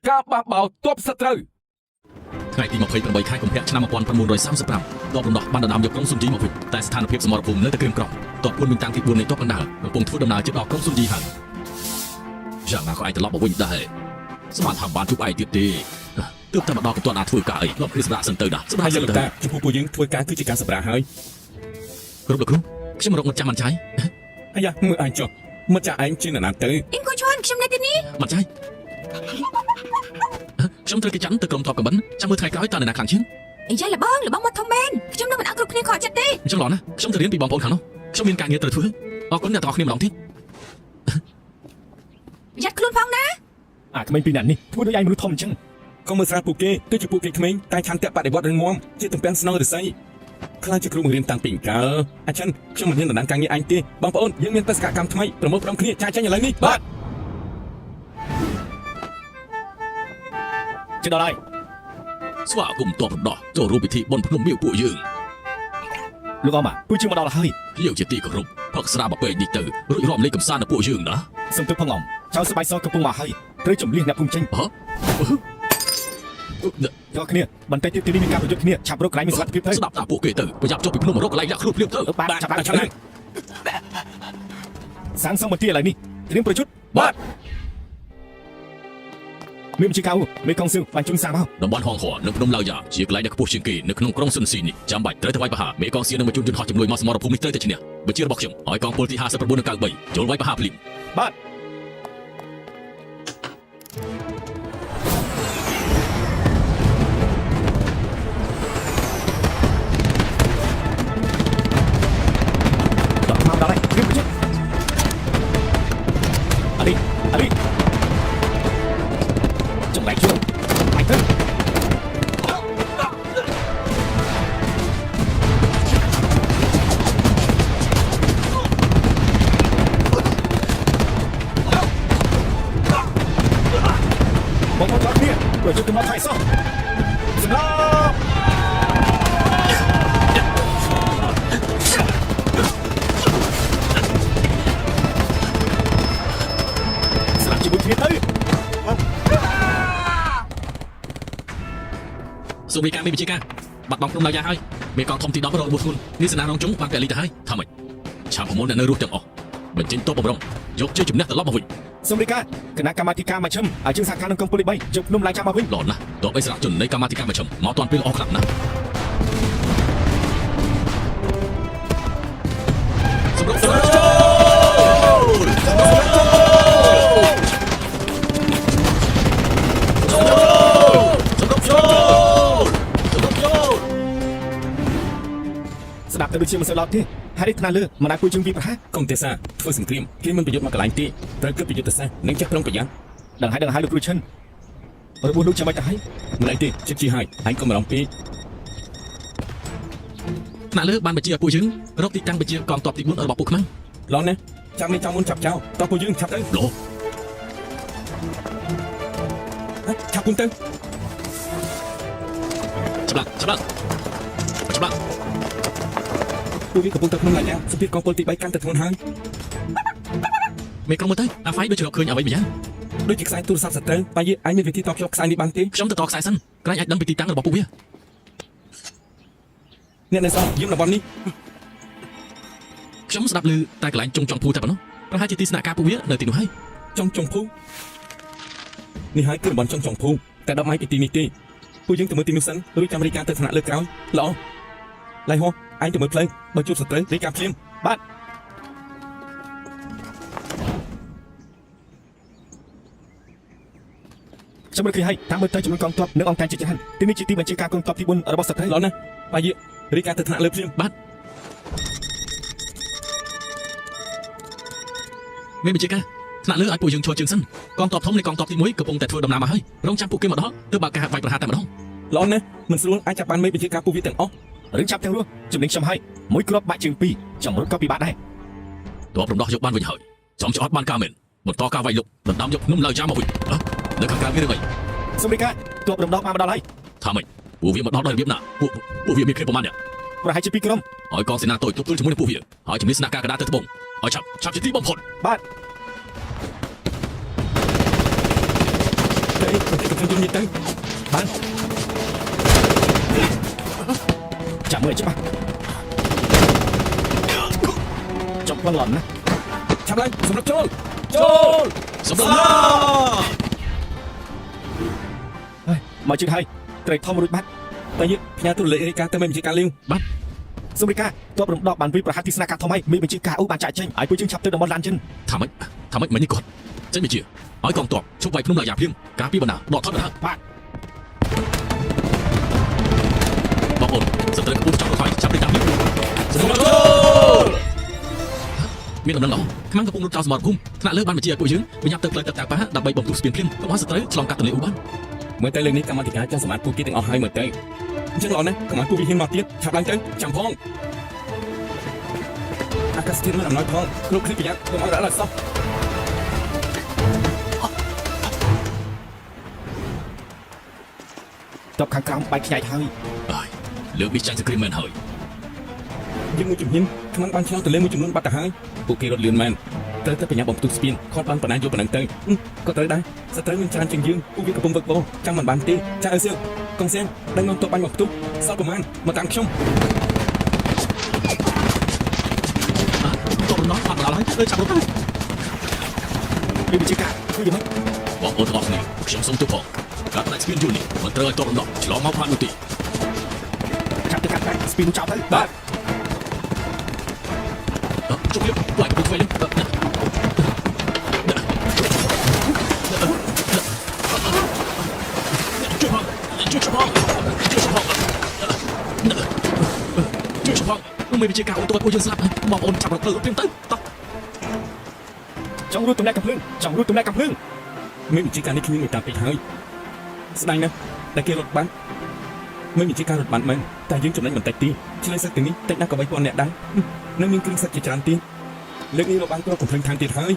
ការបះបោរទ័ពសត្រូវថ្ងៃទី28ខែកុម្ភៈឆ្នាំ1935ទ័ពរំដោះបានដណ្ដើមយកក្រុងស៊ុនជីមកវិញតែស្ថានភាពសមរភូមិនៅតែក្រៀមក្រំទ័ពពលមីងតាំងទី4នៃទ័ពកណ្ដាលកំពុងធ្វើដំណើរជិតដល់ក្រុងស៊ុនជីហើយយ៉ាងណាក៏ឯងត្រឡប់មកវិញដែរស្មានថាបានជួបឯងទៀតទេទើបតែមកដល់កន្ទាន់អាចធ្វើការអីលោកគ្រីស្ប្រាក់សិនទៅដែរសម្រាប់យើងលោកតាចំពោះពួកយើងធ្វើការគឺជាការសម្រាប់ហើយគ្រប់លោកគ្រូខ្ញុំរកមិនចាំមិនចាយអាយ៉ាមើលឯងចុះមិនចាឯងជានរណាទៅអ៊ីងគូឈួនខ្ញុំនៅទីនេះមិនចាយខ្ញុំត្រូវគេចាំទៅក្រុមទ័ពកបិនចាំមើលថ្ងៃក្រោយតើនរណាខ្លាំងជាងអីយ៉ាលបងមកធំមែនខ្ញុំនឹងមិនអត់គ្រប់គ្នាខកចិត្តទេអញ្ចឹងឡោះណាខ្ញុំទៅរៀនពីបងប្អូនខាងនោះខ្ញុំមានការងារត្រូវធ្វើអរគុណអ្នកទាំងអស់គ្នាម្ដងទៀតយ៉ាត់ខ្លួនផងណាក្មេងពីរនាក់នេះធ្វើដូចឯងមនុស្សធំអញ្ចឹងកុំមើលស្រាលពួកគេគឺជាពួកគេក្មេងតែឆន្ទៈបដិវត្តរឹងមាំជាទំពាំងស្នងរិស័យខ្លាចជាគ្រូបង្រៀនតាំងពីកាលអញ្ចឹងខ្ញុំមិនហ៊ានដណ្ដើមការងារឯងទេបងប្អូនយើងមានបេសកកម្មថ្មីប្រមូលផ្ដុំគ្នាចាយចេញឥឡូវនេះបាទជិះដល់ហើយស្វាគមន៍ទ័ពរំដោះចូលរួមពិធីបុណ្យភ្នំមាវពួកយើងលោកអមពួកយើងមកដល់ហើយយើងជាទីគោរពផឹកស្រាបពេកនេះទៅរួចរាល់លេខកំសាន្តដល់ពួកយើងណាសំទោសផងអមចៅស្បៃសកំពុងមកហើយត្រូវជំលះអ្នកភូមិចេញយកគ្នាបន្តិចទៀតទីនេះមានការប្រយុទ្ធគ្នាឆាប់រកកន្លែងមានសុវត្ថិភាពទៅស្ដាប់តាពួកគេទៅប្រយ័ត្នចុះពីភ្នំរកកន្លែងលាក់ខ្លួនភ្លាមទៅបាទចាប់ឡើងសាងសង់បន្ទាយឥឡូវនេះត្រៀមប្រយុទ្ធបាទមានជាកៅមេកងស៊ឺបានជុំសាមកតំបន់ហងហួរនិងភ្នំឡាវយ៉ាជាកន្លែងដែលខ្ពស់ជាងគេនៅក្នុងក្រុងស៊ុនស៊ីនេះចាំបាច់ត្រូវទៅវាយប្រហារមេកងស៊ឺនឹងបញ្ជូនយន្តហោះជំនួយមកសមរភូមិនេះត្រូវតែឈ្នះបញ្ជារបស់ខ្ញុំហើយកងពលទី59និង93ចូលវាយប្រហារភ្លាមបាទសូមរីកាមានវិជាការបាត់បង់ក្រុមឡាវយ៉ាហើយមេកងធំទី10រករបួសធ្ងន់នេះសេនារងជុងបានកែលីទៅហើយថាម៉េចឆាប់ប្រមូលអ្នកនៅរស់ទាំងអស់បញ្ចេញទ័ពបម្រុងយកជ័យជំនះត្រឡប់មកវិញសូមរីកាគណៈកម្មាធិការមជ្ឈិមឲ្យជើងសហការនឹងកងពលទី3យកភ្នំឡើងចាំមកវិញល្អណាស់ទ័ពអិសរាជជននៃកម្មាធិការមជ្ឈិមមកតាន់ពេលអស់ខ្លាំងណាស់សម្រាប់ស្ដាប់ទៅដូចជាមិនសូវឡត់ទេហើយថ្នាក់លើមិនអាចពួយជើងពីប្រហាកុំទេសាធ្វើសង្គ្រាមគេមិនប្រយុទ្ធមកកន្លែងទេត្រូវគិតប្រយុទ្ធសាស្ត្រនិងចេះប្រុងប្រយ័ត្នដឹងហើយលោកគ្រូឈិនរបួសលោកចាំមិនទៅហើយមិនអីទេជិតជាហើយហើយកុំរំពេកថ្នាក់លើបានបញ្ជាឲ្យពួកយើងរកទីតាំងបញ្ជាកងទ័ពទី4របស់ពួកខ្មាំងឡងណាចាំមានចាំមុនចាប់ចោលតោះពួកយើងឆាប់ទៅលោឆាប់គុំទៅច្បាស់ពួកវាកំពុងតែក្នុងឡាយយ៉ាសម្ពាធកងពលទី3កាន់តែធ្ងន់ហើយមេក្រុមមើលទៅអាហ្វៃដូចជារកឃើញអ្វីម្យ៉ាងដូចជាខ្សែទូរស័ព្ទសត្រូវតែយើងអាចមានវិធីតភ្ជាប់ខ្សែនេះបានទេខ្ញុំទៅតខ្សែសិនក្រែងអាចដឹងពីទីតាំងរបស់ពួកវាអ្នកនៅសល់យើងតំបន់នេះខ្ញុំស្ដាប់ឮតែកន្លែងចុងភូតែប៉ុណ្ណោះប្រហែលជាទីស្នាក់ការពួកវានៅទីនោះហើយចុងភូនេះហើយគឺតំបន់ចុងភូតែ10ម៉ៃពីទីនេះទេពួកយើងទៅមើលទីនោះសិនរួចចាំរីកាទៅថ្នាក់លើក្រោយល្អឡៃហោះអញទៅមើលផ្លូវបើជួបសត្រូវរីកាភ្លាមបាទខ្ញុំមើលឃើញហើយតាមមើលទៅចំនួនកងទ័ពនិងអង្គការជាច្រើនទីនេះជាទីបញ្ជាការកងទ័ពទី4របស់សត្រូវល្អណាស់បាយរីកាទៅថ្នាក់លើភ្លាមបាទមានបញ្ជាការថ្នាក់លើឲ្យពួកយើងឈរជើងសិនកងទ័ពធំនៃកងទ័ពទី1កំពុងតែធ្វើដំណើរមកហើយរងចាំពួកគេមកដល់ទើបបើកការវាយប្រហារតែម្ដងល្អណាស់មិនស្រួលអាចចាប់បានមេបញ្ជាការពួកវាទាំងអស់រឿងចាប់ទាំងរស់ជំនាញខ្ញុំហើយមួយគ្រាប់បាក់ជើង2ចំរុតក៏ពិបាកដែរទ័ពរំដោះយកបានវិញហើយចំឆ្អត់បានការមែនបន្តការវាយលុកដណ្ដើមយកភ្នំឡាវយ៉ាមកវិញនៅខាងក្រៅមានរឿងអីសូមរីកាទ័ពរំដោះបានមកដល់ហើយថាម៉េចពួកវាមកដល់ដោយរបៀបណាពួកវាមានគ្នាប្រមាណអ្នកប្រហែលជា2ក្រុមហើយកងសេនាតូចទប់ទល់ជាមួយនឹងពួកវាហើយជំនាញស្នាក់ការកណ្ដាលទៅត្បូងឲ្យឆាប់ជាទីបំផុតបាទ បន្តិចកំភ្លើងយន្តនេះទៅ បានចាំមើលច្បាស់ចំប្លន់ឡន់ណា ឆាប់ឡើងសម្រាប់ចូល សម្រាប់ ហើយមកជិះហើយត្រីធំរួចបាត់ តែយើងផ្ញើទូរលេខរាយការណ៍ទៅមេបញ្ជាការលាវ សូមរាយការណ៍ទ័ពរំដោះបានវិប្រហារទីស្នាក់ការធំហើយមានបញ្ជាការអូបានចាក់ចេញឲ្យពួកយើងឆាប់ទៅតំបន់ឡានចិន ថាម៉េចមិញនេះគាត់ចេញបញ្ជាឲ្យកងទ័ពជប់វាយភ្នំឡាយ៉ាភ្លាមការពីបណ្ដាដកថយបណ្ដា បាទ បងប្អូនសត្រូវក្បួនចាប់រថយចាប់រៀបចំសម្រាប់ចូលមានដំណឹងល្អខ្មាំងកំពុងរត់ចោលសមរភូមិថ្នាក់លើបានបញ្ជាឲ្យពួកយើងបញ្ញត្តិទៅផ្លូវទឹកតាប៉ាដើម្បីបំពុះស្ពានភ្លាមកុំឲ្យសត្រូវឆ្លងកាត់ទន្លេអ៊ូបាន មើលទៅលើនេះកម្មាធិការចាស់សម្បត្តិពួកគេទាំងអស់ហើយមើលទៅអញ្ចឹងល្អណាស់កម្មាពួកវាហ៊ានមកទៀតឆាប់ឡើងទៅចាំផងអាកាសធាតុមិនអំណោយផងគ្រប់គ្នាប្រយ័ត្នកុំឲ្យរត់ឡើយសោះ ទ័ពខាងក្រោមបែកខ្ញែកហើយ ហើយលើកនេះចាញ់សង្គ្រាមមែនហើយ យើងមួយជំហានខ្មាំងបានឆ្លងទៅលើមួយចំនួនបាត់ទៅហើយពួកគេរត់លឿនមែនត្រូវតែបញ្ញាបំផ្ទុះស្ពានខាត់បានប៉ុណ្ណាយកប៉ុណ្ណឹងទៅក៏ត្រូវដែរសត្រូវមានច្រើនជាងយើងពួកវាកំពុងវឹកវរចាំមិនបានទេចាអើសៀវកងសៀងដឹងនាំទ័ពបាញ់មកផ្ទុះសល់ប្រមាណមកតាមខ្ញុំ តបណោះបាត់ដល់ហើយចាប់រត់ទៅ មានបញ្ជាការធ្វើយ៉ាងម៉េច បងប្អូនទាំងអស់គ្នាខ្ញុំសូមទូផងការផ្ដាច់ស្ពានយូរនេះមិនត្រូវឲ្យតបណោះឆ្លងមកផ្លាត់នោះទេ ចាប់ទៅកាត់តែស្ពីនចោលទៅ បាទ ជប់លៀបវាយទៅធ្វើលៀបជួយផងមិនបញ្ជាការអូនទៅពួកយើងស្លាប់បងប្អូនចាប់រត់ទៅព្រាមទៅតោះ ចង់រួចទំនាក់កំភ្លើងចង់រួចទំនាក់កំភ្លើង មានវិជាការនេះគ្មានមួយតាមពេកហើយស្ដាយណាស់តែគេរត់បានមានវិជាការរត់បានមែនតែយើងចំណេញបន្តិចទីឆ្លើយសឹកទាំងនេះតិចណាស់ក៏3000នាក់ដែរនៅមានគ្រឿងសឹកជាច្រើនទៀតលើកនេះរកបានគ្រាប់កំភ្លើងខាងទៀតហើយ